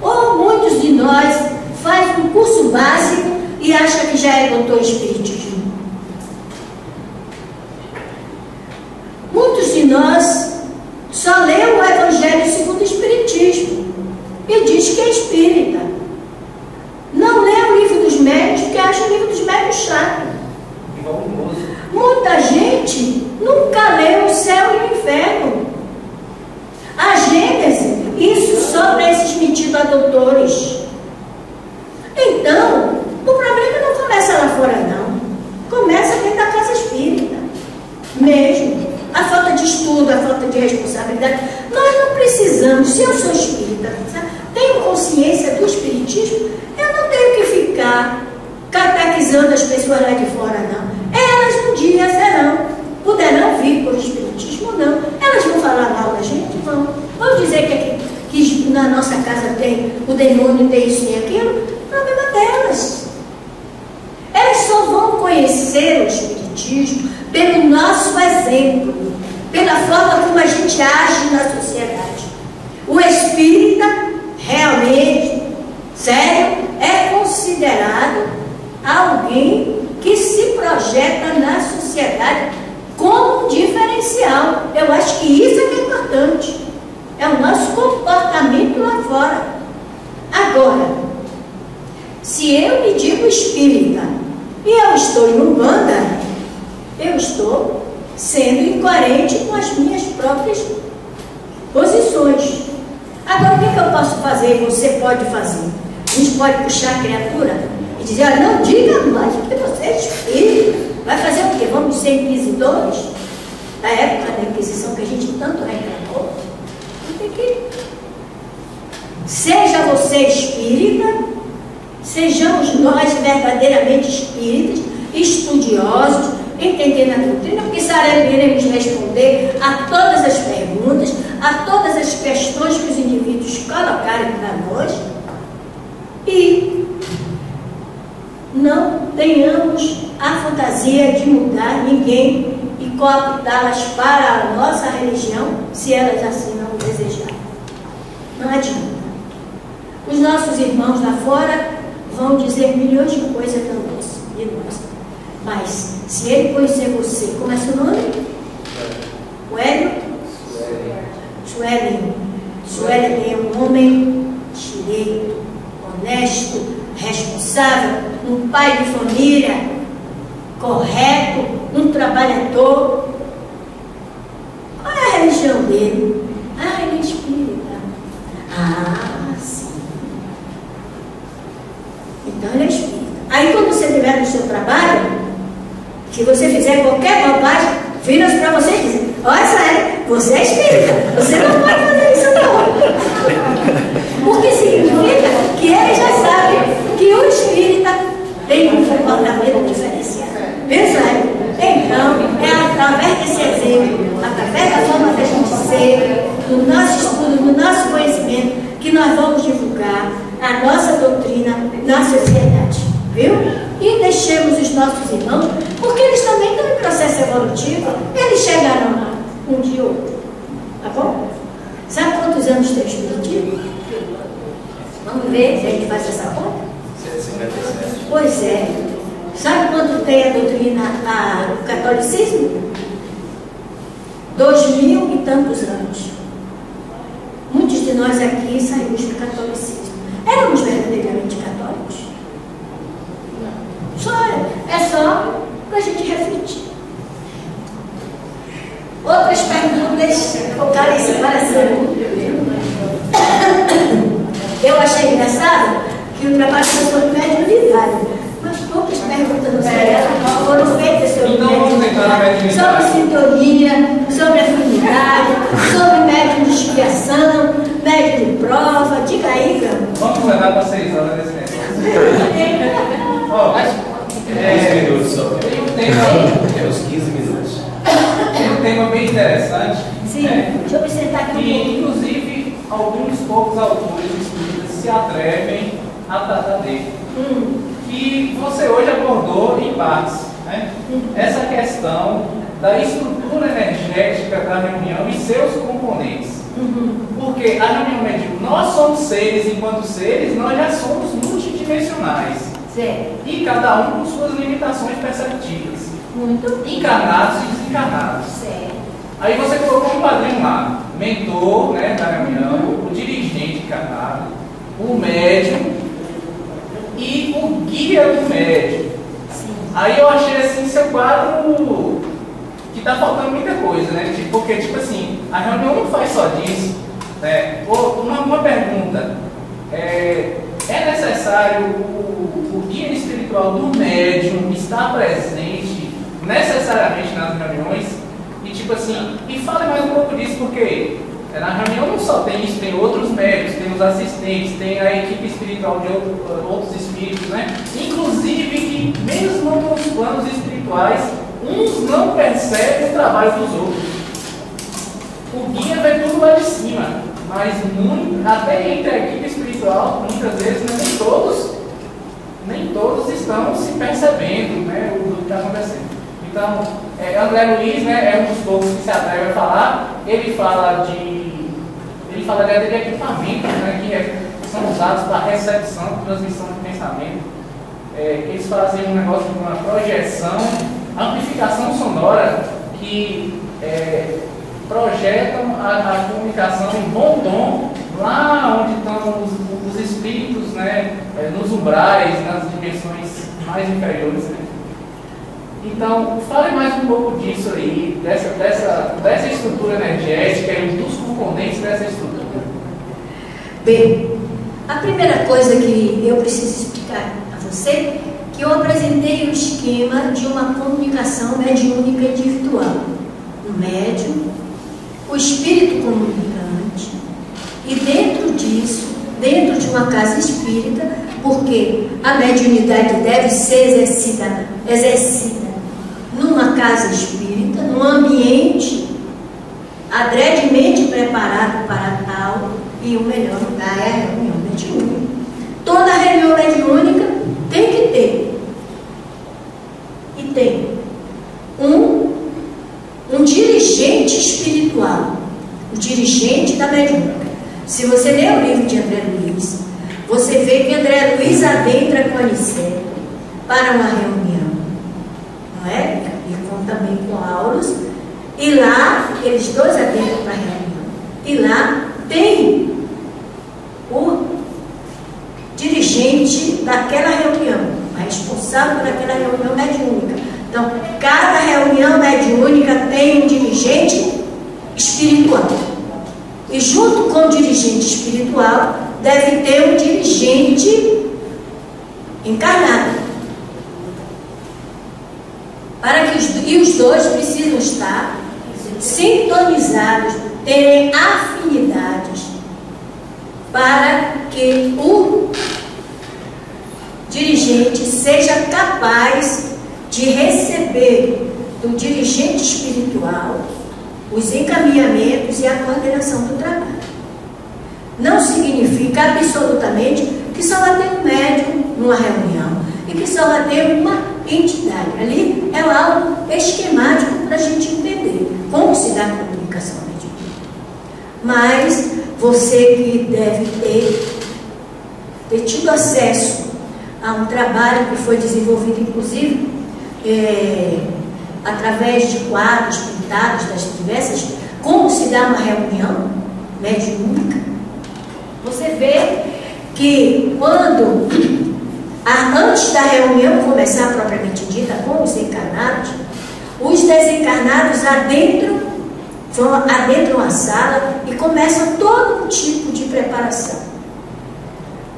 Ou muitos de nós faz um curso básico e acha que já é doutor em espiritismo? Muitos de nós só lê o Evangelho segundo o Espiritismo e diz que é espírita. Não lê o livro dos médios, porque acha o livro dos médios chato. Muita gente nunca leu o céu e o inferno. A Gênese, isso só para esses metidos a doutores. Então, o problema não começa lá fora, não. Começa dentro da casa espírita. Mesmo. A falta de estudo, a falta de responsabilidade. Nós não precisamos, se eu sou espírita, tenho consciência do espiritismo, eu não tenho que ficar catequizando as pessoas lá de fora, não. Elas um dia poderão vir por espiritismo ou não. Elas vão falar mal da gente? Vão dizer que na nossa casa tem o demônio, tem isso e aquilo? Problema delas. Elas só vão conhecer o espiritismo pelo nosso exemplo, pela forma como a gente age na sociedade. O espírita, realmente, sério, é considerado alguém que se projeta na sociedade como um diferencial. Eu acho que isso é que é importante. É o nosso comportamento lá fora. Agora, se eu me digo espírita e eu estou em Umbanda, eu estou sendo incoerente com as minhas próprias posições. Agora, o que eu posso fazer e você pode fazer? A gente pode puxar a criatura e dizer, olha, não diga mais que você é espírita. Vai fazer o quê? Vamos ser inquisidores? Da época da Inquisição que a gente tanto reclamou. Tem que... Seja você espírita, sejamos nós verdadeiramente espíritas, estudiosos, entendendo a doutrina, porque saberemos responder a todas as perguntas, a todas as questões que os indivíduos colocarem para nós, e não tenhamos a fantasia de mudar ninguém e cooptá-las para a nossa religião, se elas assim não desejarem. Não adianta. Os nossos irmãos lá fora vão dizer milhões de coisas para nós, de nós. Mas, se ele conhecer você, como é seu nome? Suélio? Suélio. Suélio é um homem direito, honesto, responsável, um pai de família, correto, um trabalhador. Qual é a religião dele? Ah, ele é espírita. Ah, sim. Então ele é espírita. Aí quando você estiver no seu trabalho, se você fizer qualquer bobagem, viram-se para você e dizem, olha, Suélio, você é espírita, você não pode fazer isso não. Porque significa que ele já sabe que o espírita tem um comportamento diferenciado. Viu, Suélio? Então, é através desse exemplo, através da forma da gente ser, do nosso estudo, do nosso conhecimento, que nós vamos divulgar a nossa doutrina na sociedade. Viu? E deixemos os nossos irmãos, porque eles também estão em processo evolutivo, eles chegarão lá um dia ou outro. Tá bom? Sabe quantos anos tem o espiritismo? Vamos ver se a gente faz essa conta? 157. Pois é. Sabe quanto tem a doutrina, o catolicismo? 2000 e tantos anos. Muitos de nós aqui saímos do catolicismo. Éramos verdadeiramente católicos? É só para a gente refletir. Outras perguntas colocaram esse coração. Eu achei engraçado que o trabalho foi mediunidade, mas poucas perguntas no cenário foram feitas sobre mediunidade, sobre sintonia, sobre afinidade, sobre médium de expiação, médium de prova. Diga aí, Gama. Vamos levar para 6 horas desse tempo. Minutos só. Tem um tema, uns 15 minutos. tem um tema bem interessante. Sim, né? deixa eu me sentar aqui um E, pouquinho. inclusive, alguns poucos autores espíritas se atrevem a tratar dele. Que você hoje abordou em partes, né? Essa questão da estrutura energética da reunião e seus componentes. Porque a reunião mediúnica, nós somos seres, enquanto seres, nós já somos multidimensionais. Certo. E cada um com suas limitações perceptivas. Muito Encarnados e desencarnados. certo. Aí você colocou um padrinho lá, mentor, né, da reunião, o dirigente encarnado, o médium e o guia do médium. Sim. Aí eu achei assim seu quadro que tá faltando muita coisa, né? Porque tipo assim, a reunião não faz só disso. Né? Uma pergunta, é necessário o guia espiritual do médium estar presente necessariamente nas reuniões? E tipo assim, e fale mais um pouco disso, porque na reunião não só tem isso, tem outros médios, tem os assistentes, tem a equipe espiritual de outros espíritos, né? Inclusive que mesmo nos planos espirituais, uns não percebem o trabalho dos outros. O guia vê tudo lá de cima, mas até entre a equipe espiritual, muitas vezes nem todos estão se percebendo, né, o que está acontecendo. Então, André Luiz, né, é um dos poucos que se atreve a falar, fala de equipamentos, né, que são usados para recepção, transmissão de pensamento. Eles fazem um negócio de uma projeção, amplificação sonora que projetam a comunicação em bom tom lá onde estão os espíritos, né, nos umbrais, nas dimensões mais inferiores. Né? Então, fale mais um pouco disso aí, dessa estrutura energética e dos componentes dessa estrutura. Bem, a primeira coisa que eu preciso explicar a você, que eu apresentei o esquema de uma comunicação mediúnica individual. O médium, o espírito comunicante, e dentro disso, dentro de uma casa espírita, porque a mediunidade deve ser exercida numa casa espírita, num ambiente adredemente preparado para tal, e o melhor lugar é a reunião mediúnica. Toda reunião mediúnica tem que ter, e tem um dirigente espiritual, o dirigente da mediúnica. Se você ler o livro de André Luiz, você vê que André Luiz adentra com Aniceto para uma reunião, não é? E também com Auros, e lá, eles dois adentram para a reunião, e lá tem o dirigente daquela reunião, a responsável por aquela reunião mediúnica. Então, cada reunião mediúnica tem um dirigente espiritual. E junto com o dirigente espiritual, deve ter um dirigente encarnado. E os dois precisam estar sintonizados, terem afinidades, para que o dirigente seja capaz de receber do dirigente espiritual os encaminhamentos e a coordenação do trabalho. Não significa absolutamente que só vai ter um médium numa reunião e que só vai ter uma entidade. Ali é algo esquemático para a gente entender como se dá a comunicação mediúnica. Mas você que deve ter tido acesso a um trabalho que foi desenvolvido, inclusive, através de quadros pintados das diversas, como se dá uma reunião mediúnica, você vê que quando, antes da reunião começar propriamente dita com os encarnados, os desencarnados adentram a sala e começam todo um tipo de preparação,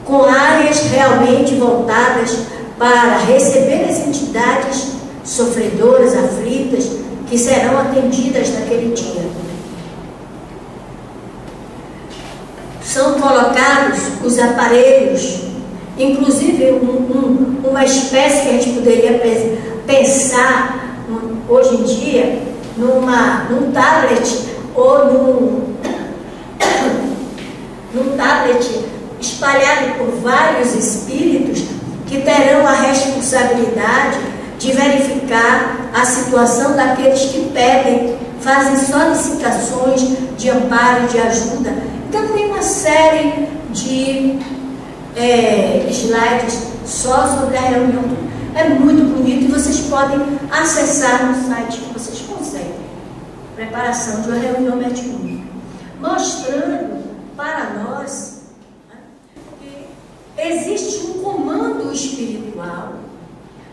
com áreas realmente voltadas para receber as entidades sofredoras, aflitas, que serão atendidas naquele dia. São colocados os aparelhos, inclusive uma espécie que a gente poderia pensar hoje em dia num tablet ou num tablet espalhado por vários espíritos que terão a responsabilidade de verificar a situação daqueles que pedem, fazem solicitações de amparo, de ajuda. Então tem uma série de slides só sobre a reunião. É muito bonito e vocês podem acessar no site que vocês conseguem. Preparação de uma reunião mediúnica. Mostrando para nós, né, que existe um comando espiritual,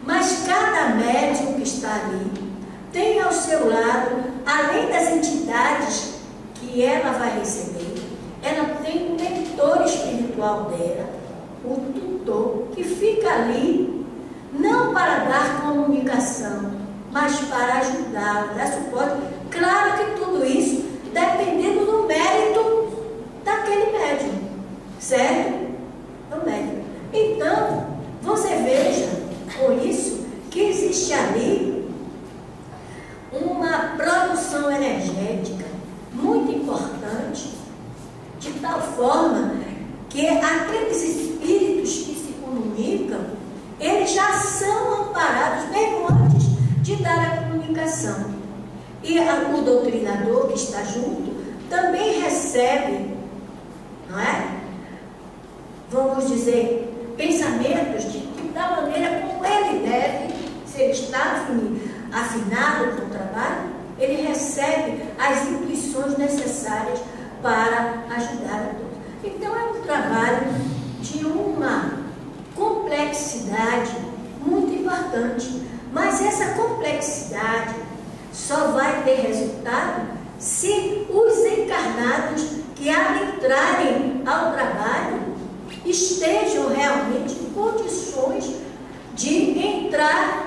mas cada médium que está ali tem ao seu lado, além das entidades que ela vai receber, ela tem um mentor espiritual dela, o tutor, que fica ali não para dar comunicação, mas para ajudá-la, dar suporte. Claro que tudo isso dependendo do mérito daquele médium, certo? Do médium. Então, você veja com isso que existe ali uma produção energética muito importante, de tal forma que aqueles espíritos que se comunicam, eles já são amparados mesmo antes de dar a comunicação. E o doutrinador que está junto também recebe, não é? Vamos dizer, pensamentos da maneira como ele deve, se ele está afinado com o trabalho, ele recebe as intuições necessárias para ajudar a todos. Então é um trabalho de uma complexidade muito importante, mas essa complexidade só vai ter resultado se os encarnados que adentrarem ao trabalho estejam realmente em condições de entrar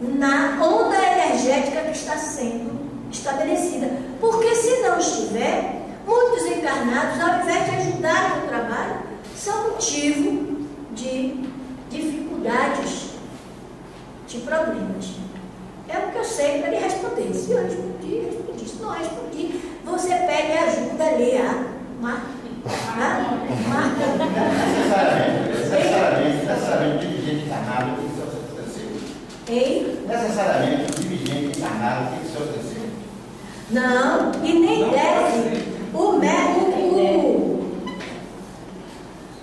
na onda energética que está sendo estabelecida. Porque se não estiver, muitos encarnados, ao invés de ajudarem no trabalho, são motivo de dificuldades, de problemas. É o que eu sei para lhe responder. Se eu respondi. Se não respondi, você pede ajuda ali a Marca. Necessariamente, dirigente encarnado tem que ser ostensivo. Hein? Necessariamente, o dirigente encarnado tem que ser ostensivo. Não, e nem deve.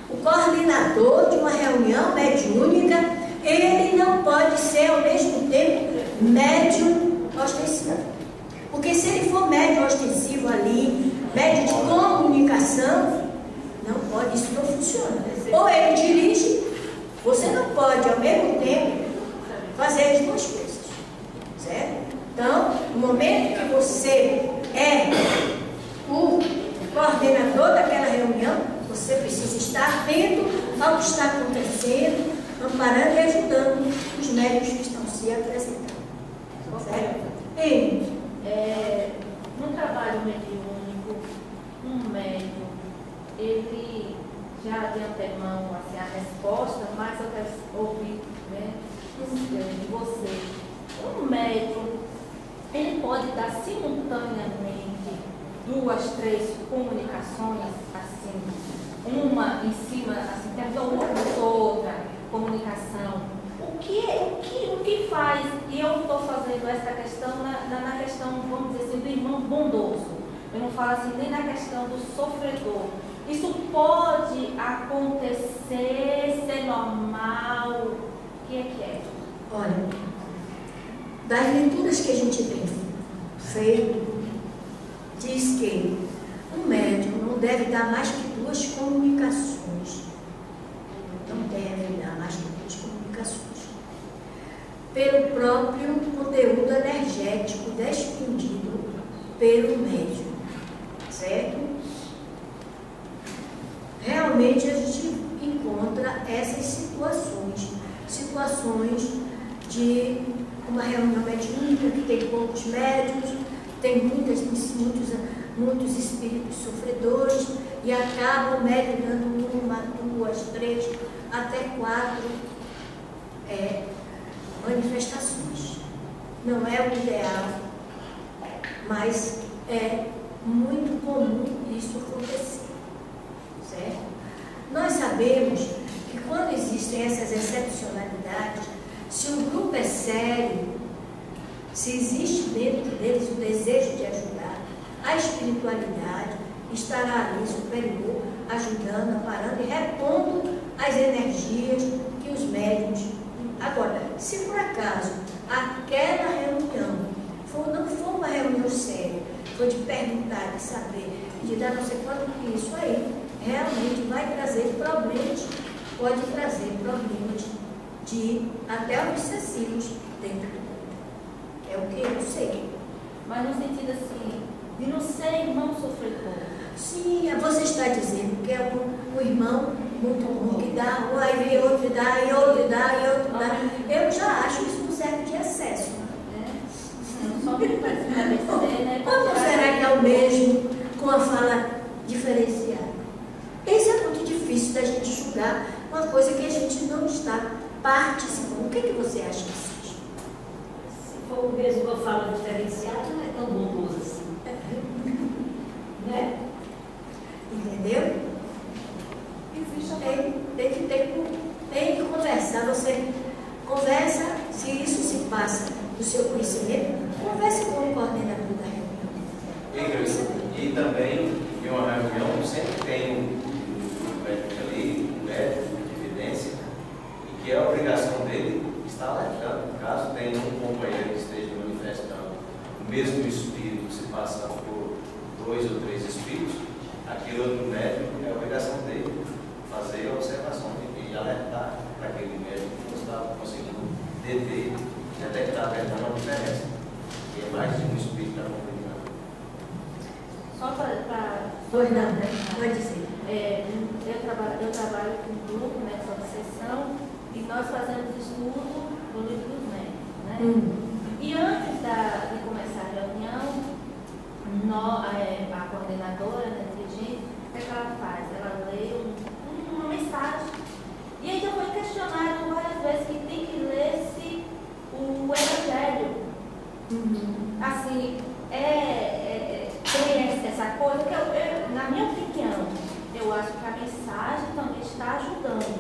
O coordenador de uma reunião mediúnica, ele não pode ser ao mesmo tempo médium ostensivo. Porque se ele for médium ostensivo ali, médium de comunicação, não pode, isso não funciona. Ou ele dirige, você não pode ao mesmo tempo fazer as duas coisas. Certo? Então, no momento que você é o coordenador daquela reunião, você precisa estar atento ao que está acontecendo, amparando e ajudando os médiuns que estão se apresentando. Certo? No trabalho mediúnico, um médium, ele já de antemão assim, a resposta, mas eu quero ouvir, né, de você. Um médium, ele pode dar simultaneamente 2, 3 comunicações, assim, uma em cima, assim, tem outra comunicação. O que faz, e eu estou fazendo essa questão na questão, vamos dizer assim, do irmão bondoso. Eu não falo assim nem na questão do sofredor. Isso pode acontecer, ser normal? O que é? Olha, das leituras que a gente tem feito, diz que um médium não deve dar mais que 2 comunicações. Não deve dar mais que 2 comunicações. Pelo próprio conteúdo energético desprendido pelo médium. Certo? Realmente a gente encontra essas situações de uma reunião mediúnica que tem poucos médiuns, tem muitos espíritos sofredores e acaba o médium dando 1, 2, 3, até 4 manifestações. Não é o ideal, mas é muito comum isso acontecer. Certo? Nós sabemos que quando existem essas excepcionalidades, se o grupo é sério, se existe dentro deles o desejo de ajudar, a espiritualidade estará ali superior, ajudando, amparando e repondo as energias que os médiuns. Agora, se por acaso aquela reunião não for uma reunião séria, for de perguntar, de saber, de dar não sei quanto, que isso aí realmente vai trazer problemas, pode trazer problemas de até obsessivos dentro do corpo. É o que eu sei. Mas no sentido assim, de não ser irmão sofredor. Sim, você está dizendo que é um irmão muito ruim que dá, aí vem outro dá, e outro dá, e outro dá. Eu já acho isso um certo de excesso. Só para esclarecer, né? Quando será que é o mesmo com a fala diferenciada? Isso é muito difícil da gente julgar uma coisa que a gente não está participando. O que você acha que seja? Se for o mesmo com a fala diferenciada, não é tão bondoso assim. Né? Entendeu? Tem que conversar. Você conversa, se isso se passa do seu conhecimento, converse com o coordenador da reunião. E também, em uma reunião, sempre tem um médico ali, um médico de evidência, e que é a obrigação dele estar alertando. Caso tenha um companheiro que esteja manifestando o mesmo espírito, se passando por 2 ou 3 espíritos, aquele outro médico é a obrigação dele fazer a observação e alertar para aquele médico que não está conseguindo detectar a verdadeira diferença. E é mais de um espírito que está complicando. Só para... Pois não, pode dizer. Eu trabalho com um grupo, né, sob sessão, e nós fazemos estudo do livro dos médicos, né? E antes de começar a reunião, a coordenadora, né, dirigente, o que ela faz? Ela lê uma mensagem. E aí já foi questionado várias vezes que tem que ler-se o Evangelho. Assim, tem essa coisa que na minha opinião, eu acho que a mensagem também está ajudando.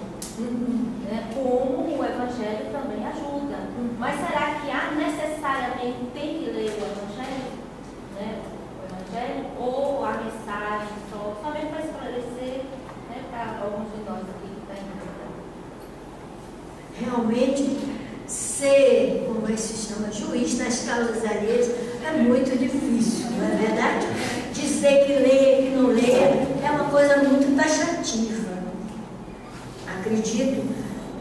Né? Como o Evangelho também ajuda. Mas será que necessariamente tem que ler o Evangelho? Né? O Evangelho? Ou a mensagem somente para esclarecer, né, para alguns de nós aqui que estão em Realmente, ser, como se chama, juiz nas causas alheias é muito difícil, não é verdade? Dizer que lê, que não lê, é uma coisa muito taxativa. Acredito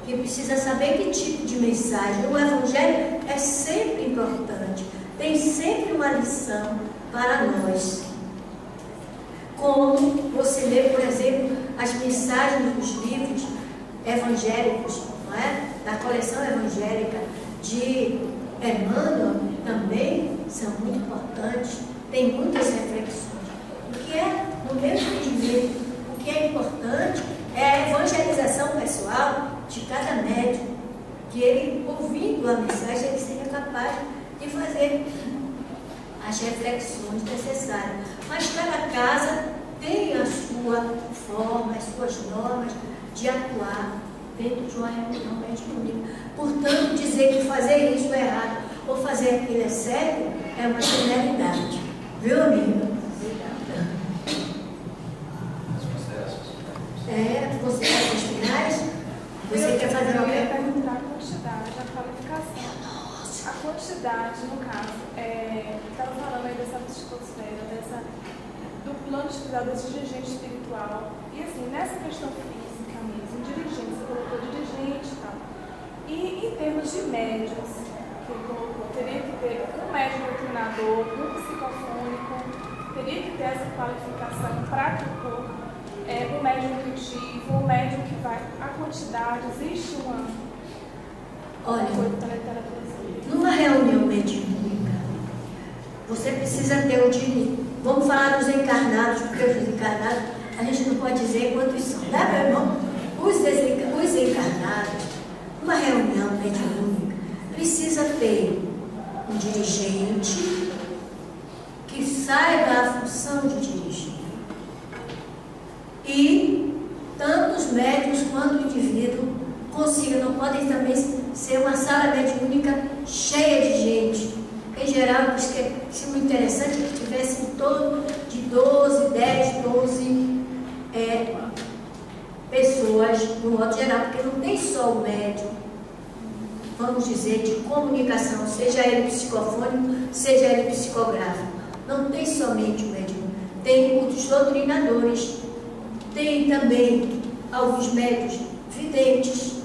que precisa saber que tipo de mensagem. O Evangelho é sempre importante, tem sempre uma lição para nós. Como você lê, por exemplo, as mensagens dos livros evangélicos, não é? Da coleção evangélica de Emmanuel, também são muito importantes, tem muitas reflexões. O que é, no meu entendimento, o que é importante é a evangelização pessoal de cada médium, que ele, ouvindo a mensagem, ele seja capaz de fazer as reflexões necessárias. Mas cada casa tem a sua forma, as suas normas de atuar dentro de uma reunião médica. Portanto, dizer que fazer isso é errado ou fazer aquilo é certo é uma generalidade. Viu, amiga? Considerações finais? Você quer fazer uma pergunta? Eu ia perguntar a quantidade, a qualificação. A quantidade, no caso, estava falando aí dessa psicosfera, do plano espiritual, desse dirigente espiritual. E assim, nessa questão física mesmo, dirigente, você colocou dirigente e tal. E em termos de médios, que ele colocou, teria que ter um médium doutrinador, um psicofônico, teria que ter essa qualificação para compor um médium intuitivo, um médium que vai. A quantidade, existe uma. Olha, coisa para a literatura. Numa reunião mediúnica, você precisa ter o direito. Vamos falar dos encarnados, porque os desencarnados, a gente não pode dizer quantos são, né, meu irmão? Os encarnados, numa reunião mediúnica, precisa ter um dirigente que saiba a função de dirigir. E tanto os médiuns quanto o indivíduo consigam, não podem também ser uma sala mediúnica cheia de gente. Em geral, diz que seria muito interessante que tivesse em torno de 12 pessoas, no modo geral, porque não tem só o médium, vamos dizer, de comunicação, seja ele psicofônico, seja ele psicográfico. Não tem somente o médium, tem os doutrinadores, tem também alguns médios videntes,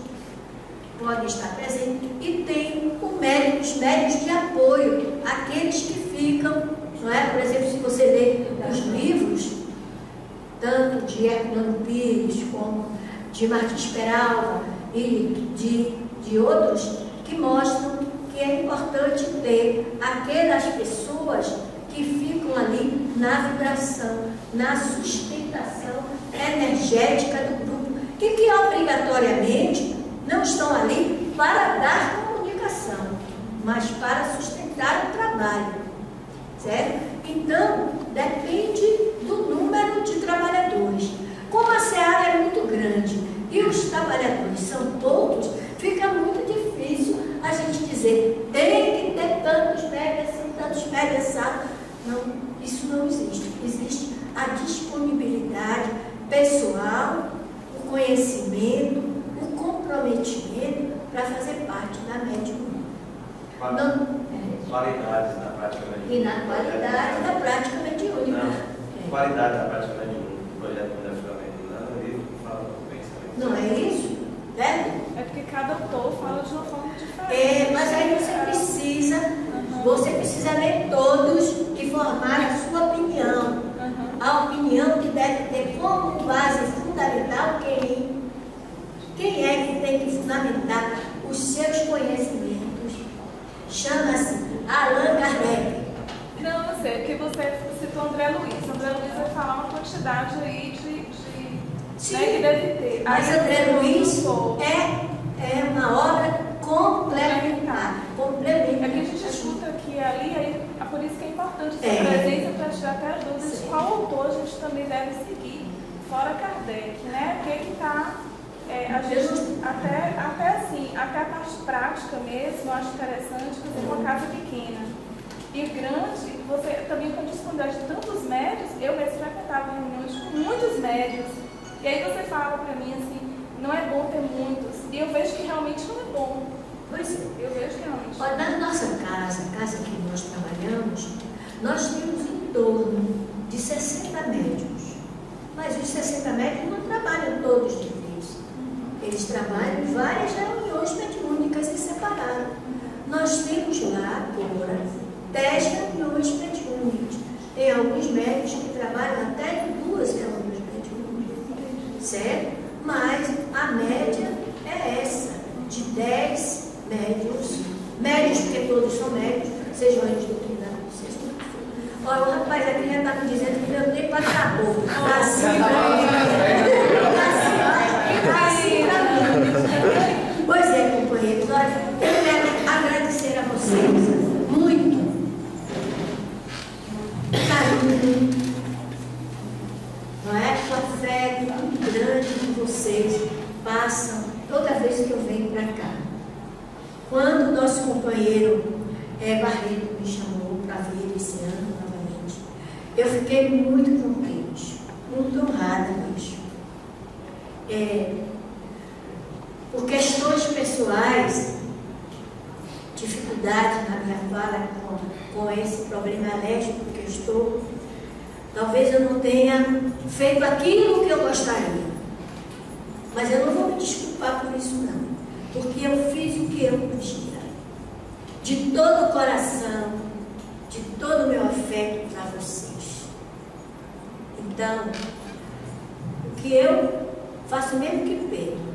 podem estar presentes, e tem os médios de apoio, aqueles que ficam, não é? Por exemplo, se você lê os livros, tanto de Herculano Pires, como de Martins Peralva e de outros, que mostram que é importante ter aquelas pessoas que ficam ali na vibração, na sustentação energética do grupo, e que obrigatoriamente não estão ali para dar comunicação, mas para sustentar o trabalho, certo? Então, depende do número de trabalhadores. Como a seara é muito grande e os trabalhadores são poucos, fica muito difícil a gente dizer tem que ter tantos médios assim, tantos médios assim. Não, Isso não existe. Existe a disponibilidade pessoal, o conhecimento, o comprometimento para fazer parte da mediunidade. Qualidades na prática mediúnica. E na qualidade da prática mediúnica. Qualidade da prática mediúnica. O projeto Moderna Mediúnica, no livro que fala do pensamento. Não é isso? Né? É porque cada autor fala de uma forma diferente. Mas aí você precisa ler todos e formar a sua opinião. A opinião que deve ter como base fundamental quem é que tem que fundamentar os seus conhecimentos. Chama-se Allan Kardec. Não, eu sei, porque você citou André Luiz. André Luiz vai falar uma quantidade aí Sim, né, que deve ter. Mas aí, André Luiz é uma obra complementar. É que a gente escuta aqui e ali, aí, é por isso que é importante essa presença para tirar até as dúvidas de qual autor a gente também deve seguir, fora Kardec, né? O que está, às vezes, até assim, até a parte prática mesmo, eu acho interessante fazer uma casa pequena. E grande, você também pode esconder de tantos médios, eu mesmo frequentava reuniões com muitos médios, e aí você fala para mim assim, não é bom ter muitos, e eu vejo que realmente não é bom. Pois é. Eu vejo que realmente. Olha, na nossa casa, a casa que nós trabalhamos, nós temos em torno de 60 médios. Mas os 60 médios não trabalham todos de vez. Eles trabalham em várias reuniões mediúnicas em separado. Nós temos lá agora 10 reuniões mediúnicas. Tem alguns médios que trabalham até em 2 reuniões mediúnicas. Certo? Mas a média é essa, de 10 médios, porque todos são médios, sejam eles doutrinários, sejam o que for. Olha, o rapaz aqui já está me dizendo que meu tempo acabou. Assim para Pois é, companheiros, olha, eu quero agradecer a vocês muito carinho, não é? O afeto muito grande que vocês passam toda vez que eu venho para cá. Quando o nosso companheiro Barreto me chamou para vir esse ano novamente, eu fiquei muito contente, muito honrada mesmo. Por questões pessoais, dificuldade na minha fala com esse problema alérgico que eu estou, talvez eu não tenha feito aquilo que eu gostaria. Mas eu não vou me desculpar por isso não, porque eu fiz o que eu podia, de todo o coração, de todo o meu afeto para vocês. Então, o que eu faço mesmo que Pedro,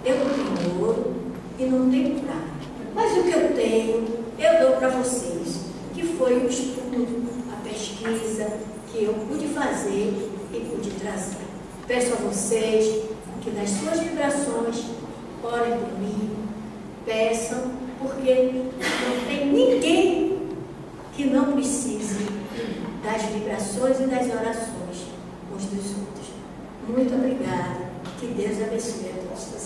eu não tenho ouro e não tenho prata, mas o que eu tenho, eu dou para vocês, que foi o estudo, a pesquisa que eu pude fazer e pude trazer. Peço a vocês que nas suas vibrações orem por mim, peçam, porque não tem ninguém que não precise das vibrações e das orações uns dos outros. Muito obrigada. Que Deus abençoe a todos.